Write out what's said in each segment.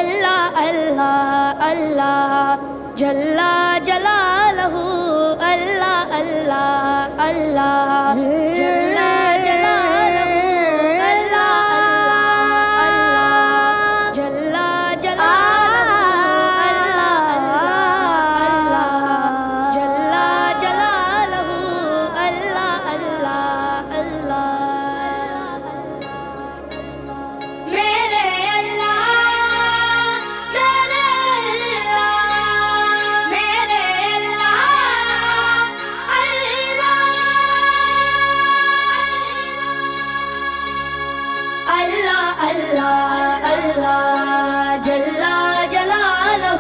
اللہ اللہ اللہ جل جلالہ اللہ اللہ اللہ جل جلالہ اللہ اللہ جل جلالہ اللہ جل جلالہ اللہ اللہ اللہ میرے اللہ میرے اللہ اللہ اللہ جل جلالہ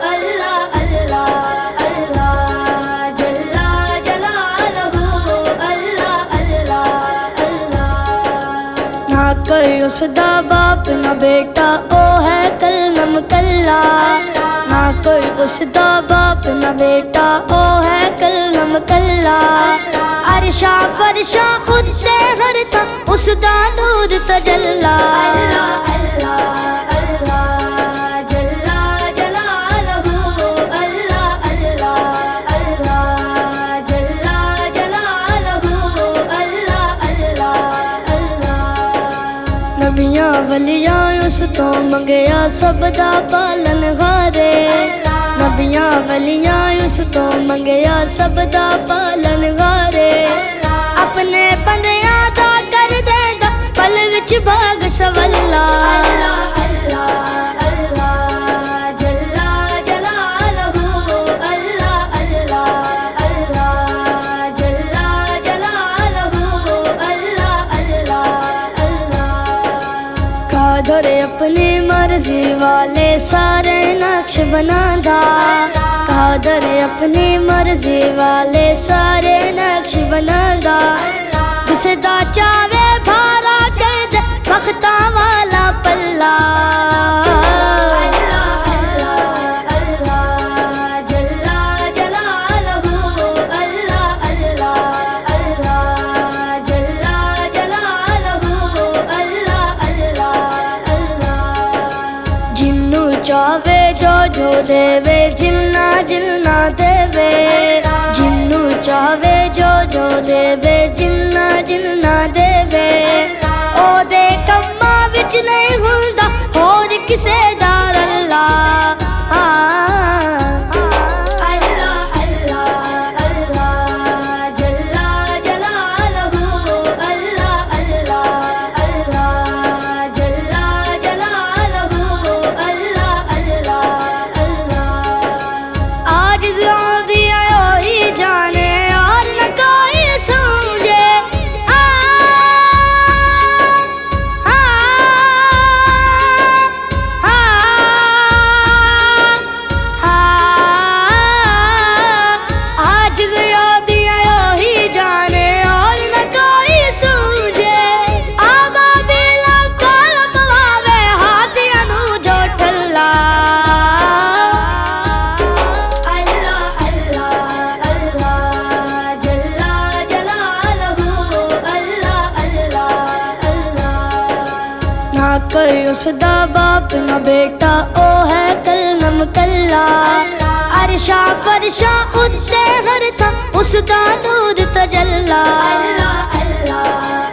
اللہ اللہ اللہ جل جلالہ اللہ اللہ اللہ نہ کوئی اس دا باپ نہ بیٹا او ہے کلم کلا نہ کوئی اس دا باپ نہ بیٹا او ہے کلم کلا عرشا فرشا اتے ہر تھا اس دا نور تجلا اللہ اللہ اللہ جل جلالہ اللہ اللہ اللہ جل جلالہ اللہ اللہ اللہ نبیاں ولیاں اس تو منگیا سب دا پالن غارے نبیاں ولیاں اس تو منگیا سب دا پالن غارے اپنے بندیاں دا کر دے گا پل وچ بھاگ سولا اللہ اللہ اللہ جل جلالہ اللہ اللہ اللہ جل جلالہ اللہ اللہ اللہ قادر اپنی مرضی والے سارے نقش بنادا قادر اپنی مرضی والے سارے نقش بنادا جس دا چاوے بھارا کر دے وقتاں والا پلا اللہ اللہ اللہ جل جلالہ اللہ اللہ اللہ جل جلالہ اللہ اللہ اللہ جنوں چاوے جو دے وے جلنا جلنا دے وے جنوں چاوے جو دے وے جلنا جلنا دے وے او دے کماں وچ نہیں ہوندا ہور کسے دار اللہ اللہ اللہ اللہ جل جلالہ اللہ اللہ اللہ جل جلالہ اللہ اللہ اللہ عاجز آندیاں وہی جانے اور نہ کوئی سمجھے عاجز آندیاں وہی جانے اور نہ کوئی سمجھے آبابیل کول پواوے ہاتھیاں نوں جو ٹھلا اللہ اللہ اللہ جل جلالہ اللہ اللہ اللہ نہ کوئی اس دا باپ نہ بیٹا او ہے کلم کلا عرشا فرشا اتے ہر تھا اس دا نور تجلا اللہ اللہ